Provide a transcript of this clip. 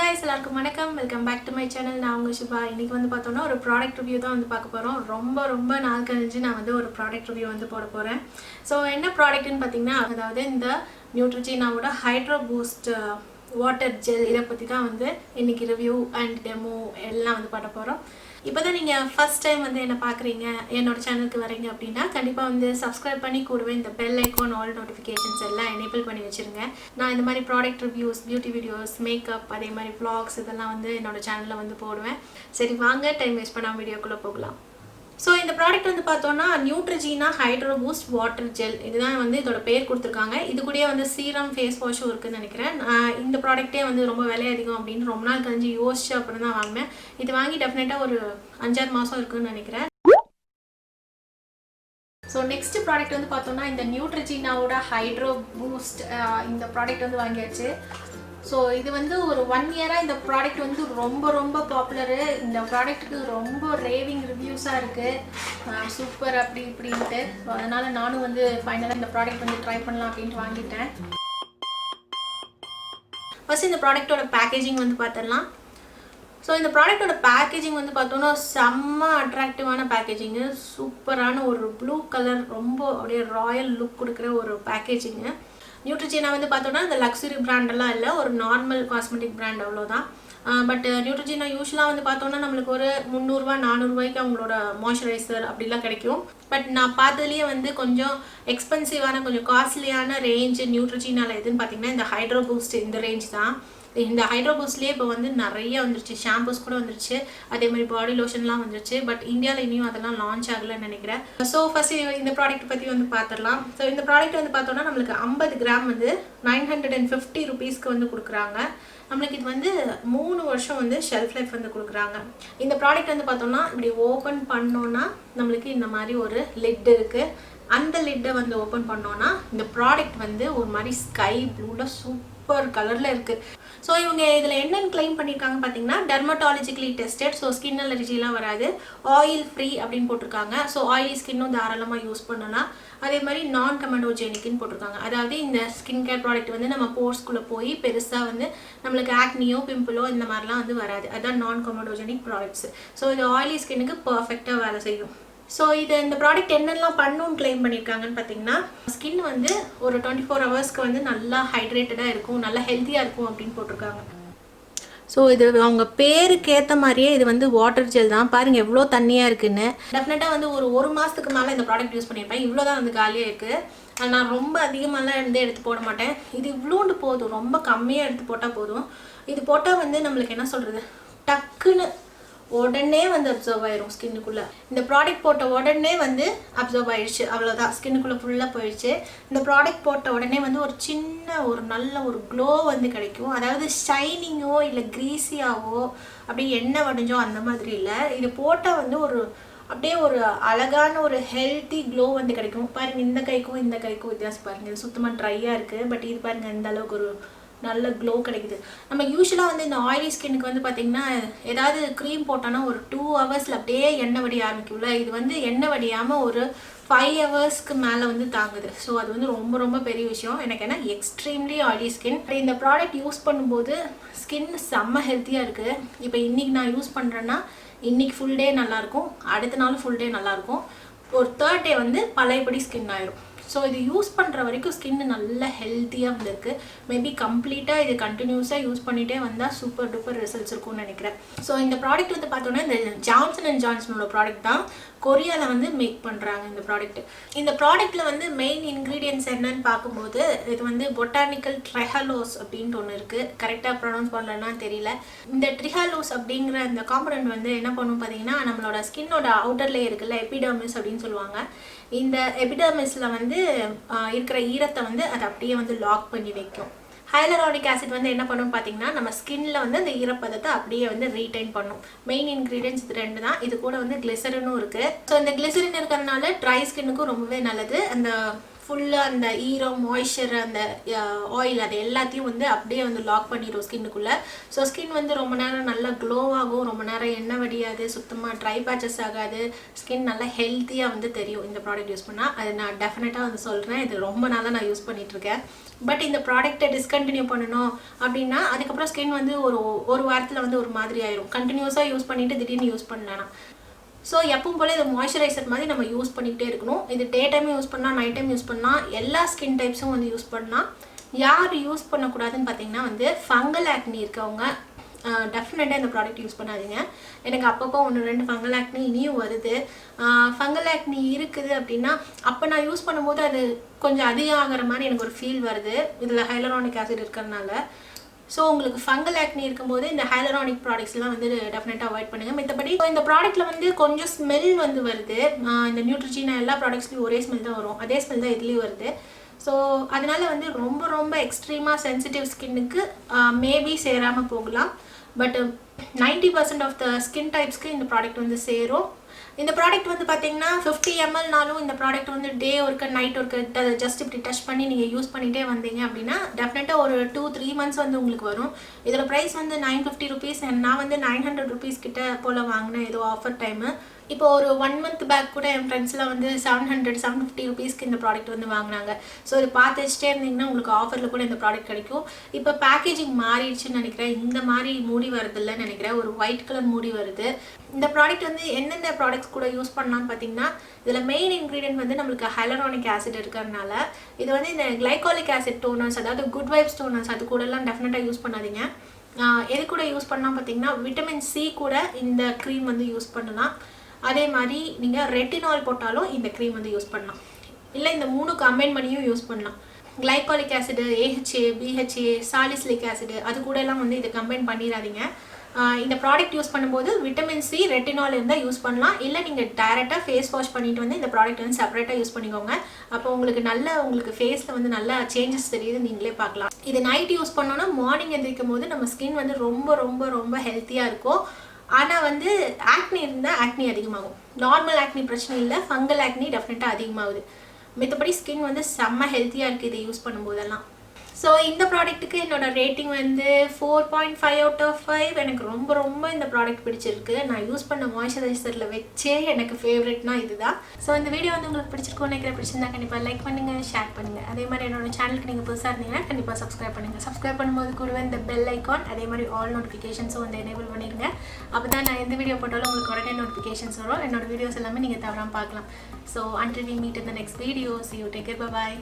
guys, எல்லாருக்கும் வணக்கம். Welcome back to my channel. நான் உங்க சுபா. இன்னைக்கு வந்து பார்த்தோம்னா ஒரு ப்ராடக்ட் ரிவ்யூ தான் வந்து பார்க்க போறோம். ரொம்ப நாள் கழிச்சு நான் வந்து ஒரு ப்ராடக்ட் ரிவ்யூ வந்து போட போறேன். ஸோ என்ன ப்ராடக்ட்னு பார்த்தீங்கன்னா, அதாவது இந்த நியூட்ரிஜினாவோட ஹைட்ரோ பூஸ்ட் வாட்டர் ஜெல் இதை பற்றி தான் வந்து இன்னைக்கு ரிவ்யூ அண்ட் டெமோ எல்லாம் வந்து பண்ண போகிறோம். இப்போ தான் நீங்கள் ஃபஸ்ட் டைம் வந்து என்ன பார்க்குறீங்க, என்னோட சேனலுக்கு வரீங்க அப்படின்னா கண்டிப்பாக வந்து சப்ஸ்கிரைப் பண்ணி கூடவே இந்த பெல் ஐக்கான் ஆல் நோட்டிஃபிகேஷன்ஸ் எல்லாம் எனேபிள் பண்ணி வச்சுருங்க. நான் இந்த மாதிரி product reviews, beauty videos, makeup, அதே மாதிரி vlogs இதெல்லாம் வந்து என்னோட சேனலில் வந்து போடுவேன். சரி வாங்க, டைம் வேஸ்ட் பண்ணாமல் வீடியோக்குள்ளே போகலாம். ஸோ இந்த ப்ராடக்ட் வந்து பார்த்தோன்னா நியூட்ரிஜினா ஹைட்ரோ பூஸ்ட் வாட்டர் ஜெல், இதுதான் வந்து இதோட பேர் கொடுத்துருக்காங்க. இது கூடயே வந்து சீரம் ஃபேஸ் வாஷும் இருக்குதுன்னு நினைக்கிறேன். இந்த ப்ராடக்ட்டே வந்து ரொம்ப விலை அதிகம் அப்படின்னு ரொம்ப நாள் கழிஞ்சு யோசிச்சு அப்புறம் தான் வாங்கினேன். இது வாங்கி டெஃபினட்டாக ஒரு 5-6 மாதம் இருக்குதுன்னு நினைக்கிறேன். ஸோ நெக்ஸ்ட் ப்ராடக்ட் வந்து பார்த்தோன்னா இந்த நியூட்ரிஜினாவோட ஹைட்ரோ பூஸ்ட் இந்த ப்ராடக்ட் வந்து வாங்கியாச்சு. ஸோ இது வந்து ஒரு 1 இயராக இந்த ப்ராடக்ட் வந்து ரொம்ப பாப்புலரு. இந்த ப்ராடக்ட்டுக்கு ரொம்ப ரேவிங் ரிவ்யூஸாக இருக்குது, சூப்பர் அப்படி இப்படின்ட்டு. ஸோ அதனால் நானும் வந்து ஃபைனலாக இந்த ப்ராடக்ட் வந்து ட்ரை பண்ணலாம் அப்படின்ட்டு வாங்கிட்டேன். ஃபர்ஸ்ட் இந்த ப்ராடக்டோட பேக்கேஜிங் வந்து பார்த்துடலாம். ஸோ இந்த ப்ராடக்டோட பேக்கேஜிங் வந்து பார்த்தோன்னா செம்ம அட்ராக்டிவான பேக்கேஜிங்கு, சூப்பரான ஒரு ப்ளூ கலர், ரொம்ப அப்படியே ராயல் லுக் கொடுக்குற ஒரு பேக்கேஜிங்கு. நியூட்ரிஜினா வந்து பார்த்தோன்னா இந்த லக்ஸுரி பிராண்டெல்லாம் இல்லை, ஒரு நார்மல் காஸ்மெட்டிக் பிராண்ட் அவ்வளோதான். பட் நியூட்ரிஜினா யூஸ்வலாக வந்து பார்த்தோன்னா நம்மளுக்கு ஒரு 300-400 ரூபாய்க்கு அவங்களோட மாய்ஸ்சரைசர் அப்படிலாம் கிடைக்கும். பட் நான் பார்த்ததுலேயே வந்து கொஞ்சம் எக்ஸ்பென்சிவான, கொஞ்சம் காஸ்ட்லியான ரேஞ்சு நியூட்ரிஜினாவில் எதுன்னு பார்த்தீங்கன்னா இந்த ஹைட்ரோ பூஸ்ட் இந்த ரேஞ்ச் தான். இந்த ஹைட்ரோ பூஸ்ட்லேயே இப்போ வந்து நிறைய வந்துருச்சு, ஷாம்பூஸ் கூட வந்துருச்சு, அதே மாதிரி பாடி லோஷன்லாம் வந்துருச்சு. பட் இந்தியாவில் இன்னும் அதெல்லாம் லான்ச் ஆகலைன்னு நினைக்கிறேன். ஸோ ஃபர்ஸ்ட் இந்த ப்ராடக்ட் பற்றி வந்து பார்த்துடலாம். ஸோ இந்த ப்ராடக்ட் வந்து பார்த்தோன்னா நம்மளுக்கு 50 கிராம் வந்து 950 ருபீஸ்க்கு வந்து கொடுக்குறாங்க. நம்மளுக்கு இது வந்து 3 வருஷம் வந்து ஷெல்ஃப் லைஃப் வந்து கொடுக்குறாங்க. இந்த ப்ராடக்ட் வந்து பார்த்தோன்னா இப்படி ஓப்பன் பண்ணோன்னா நம்மளுக்கு இந்த மாதிரி ஒரு லிட் இருக்குது. அந்த லிட்டை வந்து ஓப்பன் பண்ணோன்னா இந்த ப்ராடக்ட் வந்து ஒரு மாதிரி ஸ்கை ப்ளூவில் சூப்பர் கலரில் இருக்குது. ஸோ இவங்க இதில் என்னென்னு கிளைம் பண்ணியிருக்காங்க பார்த்தீங்கன்னா, டெர்மட்டாலஜிக்கலி டெஸ்டட், ஸோ ஸ்கின் அலர்ஜிலாம் வராது, ஆயில் ஃப்ரீ அப்படின்னு போட்டிருக்காங்க. ஸோ ஆயிலி ஸ்கின்னும் தாராளமாக யூஸ் பண்ணலாம். அதே மாதிரி நான் கமெடோஜெனிக்னு போட்டிருக்காங்க. அதாவது இந்த ஸ்கின் கேர் ப்ராடக்ட் வந்து நம்ம போர்ஸ்குள்ளே போய் பெருசாக வந்து நம்மளுக்கு ஆக்னியோ பிம்பிளோ இந்த மாதிரிலாம் வந்து வராது. அதுதான் நான் கமெடோஜெனிக் ப்ராடக்ட்ஸ். ஸோ இது ஆயிலி ஸ்கின்னுக்கு பர்ஃபெக்டாக வேலை செய்யும். ஸோ இந்த ப்ராடக்ட் என்னெல்லாம் பண்ணுன்னு கிளைம் பண்ணியிருக்காங்கன்னு பார்த்தீங்கன்னா, ஸ்கின் வந்து ஒரு 24 ஹவர்ஸ்க்கு வந்து நல்லா ஹைட்ரேட்டடாக இருக்கும், நல்லா ஹெல்த்தியாக இருக்கும் அப்படின்னு போட்டிருக்காங்க. ஸோ இது அவங்க பேருக்கு ஏற்ற மாதிரியே இது வந்து வாட்டர் ஜெல் தான். பாருங்கள் எவ்வளோ தண்ணியாக இருக்குன்னு. டெஃபினட்டாக வந்து ஒரு மாதத்துக்கு மேலே இந்த ப்ராடக்ட் யூஸ் பண்ணியிருப்பேன். இவ்வளோ தான் வந்து காலியாக இருக்குது. நான் ரொம்ப அதிகமாகலாம் எடுத்து போட மாட்டேன். இது இவ்வளோண்டு போதும், ரொம்ப கம்மியாக எடுத்து போட்டால் போதும். இது போட்டால் வந்து நம்மளுக்கு என்ன சொல்கிறது, டக்குன்னு உடனே வந்து அப்சர்வ் ஆயிரும் ஸ்கின்னுக்குள்ளே. இந்த ப்ராடக்ட் போட்ட உடனே வந்து அப்சர்வ் ஆயிடுச்சு, அவ்வளோதான், ஸ்கின்னுக்குள்ளே ஃபுல்லாக போயிடுச்சு. இந்த ப்ராடக்ட் போட்ட உடனே வந்து ஒரு சின்ன ஒரு நல்ல ஒரு க்ளோ வந்து கிடைக்கும். அதாவது ஷைனிங்கோ இல்லை க்ரீஸியாவோ அப்படி எண்ணெய் வடிஞ்சோ அந்த மாதிரி இல்லை. இது போட்டால் வந்து ஒரு அப்படியே ஒரு அழகான ஒரு ஹெல்த்தி க்ளோ வந்து கிடைக்கும். பாருங்கள், இந்த கைக்கும் இந்த கைக்கும் வித்தியாசம் பாருங்கள். இது சுத்தமாக ட்ரையாக இருக்குது, பட் இது பாருங்கள் இந்த அளவுக்கு ஒரு நல்ல க்ளோ கிடைக்குது. நம்ம யூஸ்வலாக வந்து இந்த ஆயிலி ஸ்கின்னுக்கு வந்து பார்த்திங்கன்னா ஏதாவது க்ரீம் போட்டோன்னா ஒரு 2 ஹவர்ஸில் அப்படியே எண்ணெய் வடிய ஆரம்பிக்கும்ல. இது வந்து எண்ணெய் வடியாமல் ஒரு 5 ஹவர்ஸ்க்கு மேலே வந்து தாங்குது. ஸோ அது வந்து ரொம்ப பெரிய விஷயம் எனக்கு. ஏன்னா எக்ஸ்ட்ரீம்லி ஆயிலி ஸ்கின். இந்த ப்ராடக்ட் யூஸ் பண்ணும்போது ஸ்கின் செம்ம ஹெல்த்தியாக இருக்குது. இப்போ இன்றைக்கி நான் யூஸ் பண்ணுறேன்னா இன்றைக்கி ஃபுல் டே நல்லாயிருக்கும், அடுத்த நாள் ஃபுல் டே நல்லாயிருக்கும், ஒரு 3rd டே வந்து பழையபடி ஸ்கின் ஆயிரும். ஸோ இது யூஸ் பண்ணுற வரைக்கும் ஸ்கின் நல்ல ஹெல்த்தியாக வந்துருக்கு. மேபி கம்ப்ளீட்டாக இது கண்டினியூஸாக யூஸ் பண்ணிகிட்டே வந்தால் சூப்பர் டூப்பர் ரிசல்ட்ஸ் இருக்கும்னு நினைக்கிறேன். ஸோ இந்த ப்ராடக்ட் வந்து பார்த்தோன்னா இந்த ஜான்சன் அண்ட் ஜான்சனோட ப்ராடக்ட் தான், கொரியாவில் வந்து மேக் பண்ணுறாங்க இந்த ப்ராடக்ட். இந்த ப்ராடக்ட்டில் வந்து மெயின் இன்க்ரீடியன்ட்ஸ் என்னன்னு பார்க்கும்போது இது வந்து பொட்டானிக்கல் ட்ரிஹாலோஸ் அப்படின்ட்டு ஒன்று இருக்குது. கரெக்டாக ப்ரொனவுன்ஸ் பண்ணலன்னா தெரியல. இந்த ட்ரிஹாலோஸ் அப்படிங்கிற இந்த காம்பனண்ட் வந்து என்ன பண்ணும் பார்த்தீங்கன்னா, நம்மளோட ஸ்கின்னோட அவுட்டர் லேயர் இருக்குல்ல, எபிடர்மிஸ் அப்படின்னு சொல்லுவாங்க. இந்த எபிடர்மிஸில் வந்து இருக்கிற ஈரத்தை வந்து அதை அப்படியே வந்து லாக் பண்ணி வைக்கும். ஹைலரானிக் ஆசிட் வந்து என்ன பண்ணும் பார்த்தீங்கன்னா, நம்ம ஸ்கின்ல வந்து அந்த ஈரப்பதத்தை அப்படியே வந்து ரீடைன் பண்ணும். மெயின் இன்க்ரீடியன்ஸ் இது 2 தான். இது கூட வந்து கிளிசரினும் இருக்குது. ஸோ இந்த கிளிசரின் இருக்கிறதுனால ட்ரை ஸ்கின்னுக்கும் ரொம்பவே நல்லது. அந்த ஃபுல்லாக அந்த ஈரம் மாய்ஸ்சர் அந்த ஆயில் அது எல்லாத்தையும் வந்து அப்படியே வந்து லாக் பண்ணிடும் ஸ்கின்னுக்குள்ளே. ஸோ ஸ்கின் வந்து ரொம்ப நேரம் நல்லா க்ளோ ஆகும், ரொம்ப நேரம் எண்ணெய் வடியாது, சுத்தமாக ட்ரை பேச்சஸ் ஆகாது, ஸ்கின் நல்லா ஹெல்த்தியாக வந்து தெரியும் இந்த ப்ராடக்ட் யூஸ் பண்ணால். அது நான் டெஃபினட்டாக வந்து சொல்கிறேன், இது ரொம்ப நாளாக நான் யூஸ் பண்ணிகிட்ருக்கேன். பட் இந்த ப்ராடக்ட்டை டிஸ்கண்டினியூ பண்ணணும் அப்படின்னா அதுக்கப்புறம் ஸ்கின் வந்து ஒரு வாரத்தில் வந்து ஒரு மாதிரி ஆயிரும். கண்டினியூஸாக யூஸ் பண்ணிவிட்டு திடீர்னு யூஸ் பண்ணலாம். ஸோ எப்பவும் போல் இது மாய்ஸ்சரைசர் மாதிரி நம்ம யூஸ் பண்ணிக்கிட்டே இருக்கணும். இது டே டைம் யூஸ் பண்ணலாம், நைட் டைம் யூஸ் பண்ணலாம், எல்லா ஸ்கின் டைப்ஸும் வந்து யூஸ் பண்ணலாம். யார் யூஸ் பண்ணக்கூடாதுன்னு பார்த்தீங்கன்னா வந்து ஃபங்கல் ஆக்னி இருக்கவங்க டெஃபினட்டாக இந்த ப்ராடக்ட் யூஸ் பண்ணாதீங்க. எனக்கு அப்பப்போ 1-2 ஃபங்கல் ஆக்னி இனியும் வருது. ஃபங்கல் ஆக்னி இருக்குது அப்படின்னா அப்போ நான் யூஸ் பண்ணும்போது அது கொஞ்சம் அதிகம் ஆகிற மாதிரி எனக்கு ஒரு ஃபீல் வருது, இதில் ஹைலரானிக் ஆசிட் இருக்கிறதுனால. ஸோ உங்களுக்கு ஃபங்கல் ஆக்னி இருக்கும்போது இந்த ஹைலரானிக் ப்ராடக்ட்ஸ்லாம் வந்து டெஃபினட்டாக அவாய்ட் பண்ணுங்கள். மற்றபடி இந்த ப்ராடக்ட்டில் வந்து கொஞ்சம் ஸ்மெல் வந்து வருது. இந்த நியூட்ரிஜினா எல்லா ப்ராடக்ட்ஸ்லையும் ஒரே ஸ்மெல் தான் வரும், அதே ஸ்மெல் தான் இதுலேயும் வருது. ஸோ அதனால் வந்து ரொம்ப ரொம்ப எக்ஸ்ட்ரீமாக சென்சிட்டிவ் ஸ்கின்னுக்கு மேபி சேராமல் போகலாம். பட் 90% ஆஃப் த ஸ்கின் டைப்ஸ்க்கு இந்த ப்ராடக்ட் வந்து சேரும். இந்த ப்ராடக்ட் வந்து பார்த்தீங்கன்னா 50 mlனாலும் இந்த ப்ராடக்ட் வந்து day work night work just இப்படி டச் பண்ணி நீங்கள் யூஸ் பண்ணிகிட்டே வந்தீங்க அப்படின்னா டெஃபினட்டாக ஒரு 2-3 months வந்து உங்களுக்கு வரும். இதில் ப்ரைஸ் வந்து 950 rupees. நான் வந்து 900 rupees கிட்ட போல் வாங்கினேன் ஏதோ ஆஃபர் டைமு. இப்போ ஒரு 1 month பேக் கூட என் ஃப்ரெண்ட்ஸ்லாம் வந்து 750 rupeesக்கு இந்த ப்ராடக்ட் வந்து வாங்கினாங்க. ஸோ இது பார்த்து வச்சுட்டே இருந்தீங்கன்னா உங்களுக்கு ஆஃபரில் கூட இந்த ப்ராடக்ட் கிடைக்கும். இப்போ பேக்கேஜிங் மாறிடுச்சுன்னு நினைக்கிறேன், இந்த மாதிரி மூடி வருதில்லைன்னு நினைக்கிறேன், ஒரு ஒயிட் கலர் மூடி வருது. இந்த ப்ராடக்ட் வந்து எந்தெந்த ப்ராடக்ட்ஸ் கூட யூஸ் பண்ணலான்னு பார்த்தீங்கன்னா இதில் மெயின் இன்க்ரீடியன்ட் வந்து நம்மளுக்கு ஹைலரானிக் ஆசிட் இருக்கிறதுனால இது வந்து இந்த கிளைகாலிக் ஆசிட் டோனர்ஸ், அதாவது குட் வைப்ஸ் டோனர்ஸ், அது கூடலாம் டெஃபினட்டாக யூஸ் பண்ணாதீங்க. எது கூட யூஸ் பண்ணலாம் பார்த்தீங்கன்னா விட்டமின் சி கூட இந்த க்ரீம் வந்து யூஸ் பண்ணலாம். அதே மாதிரி நீங்கள் ரெட்டினால் போட்டாலும் இந்த க்ரீம் வந்து யூஸ் பண்ணலாம், இல்லை இந்த 3 கம்பைன் பண்ணியும் யூஸ் பண்ணலாம். Glycolic acid, AHA, BHA, salicylic acid அது கூட எல்லாம் வந்து இதை கம்பைன் பண்ணிடாதீங்க. இந்த ப்ராடக்ட் யூஸ் பண்ணும்போது விட்டமின் சி, ரெட்டினால் இருந்தால் யூஸ் பண்ணலாம். இல்லை நீங்கள் டைரெக்டாக ஃபேஸ் வாஷ் பண்ணிட்டு வந்து இந்த ப்ராடக்ட் வந்து செப்பரேட்டாக யூஸ் பண்ணிக்கோங்க. அப்போ உங்களுக்கு ஃபேஸில் வந்து நல்ல சேஞ்சஸ் தெரியுது, நீங்களே பார்க்கலாம். இது நைட் யூஸ் பண்ணோன்னா மார்னிங் எந்திரிக்கும் போது நம்ம ஸ்கின் வந்து ரொம்ப ரொம்ப ரொம்ப ஹெல்த்தியாக இருக்கும். ஆனால் வந்து ஆக்னி இருந்தால் ஆக்னி அதிகமாகும். நார்மல் ஆக்னி பிரச்சனை இல்லை, ஃபங்கல் ஆக்னி டெஃபினட்டாக அதிகமாகுது. மற்றபடி ஸ்கின் வந்து செம்ம ஹெல்த்தியாக இருக்குது இதை யூஸ் பண்ணும்போதெல்லாம். ஸோ இந்த ப்ராடக்ட்டுக்கு என்னோட ரேட்டிங் வந்து 4.5 out of 5. எனக்கு ரொம்ப ரொம்ப இந்த ப்ராடக்ட் பிடிச்சிருக்கு. நான் யூஸ் பண்ண மாய்ஸ்சரைசரில் வச்சே எனக்கு ஃபேவரெட்னா இதுதான். ஸோ இந்த வீடியோ வந்து உங்களுக்கு பிடிச்சிருக்கோன்னு நினைக்கிறேன். பிடிச்சிருந்தா கண்டிப்பாக லைக் பண்ணுங்கள், ஷேர் பண்ணுங்கள். அதே மாதிரி என்னோட சேனலுக்கு நீங்கள் புதுசாக இருந்தீங்கன்னா கண்டிப்பாக சப்ஸ்கிரைப் பண்ணுங்கள். சப்ஸ்கிரைப் பண்ணும்போது கூடவே இந்த பெல் ஐக்கான், அதே மாதிரி ஆல் நோட்டிஃபிகேஷன்ஸும் வந்து எனேபிள் பண்ணிடுங்க. அப்போ தான் நான் எந்த வீடியோ போட்டாலும் உங்களுக்கு உடனே நோட்டிஃபிகேஷன்ஸ் வரும். என்னோட வீடியோஸ் எல்லாமே நீங்கள் தவறாமல் பார்க்கலாம். So until we meet in the next video, see you, take care, bye bye.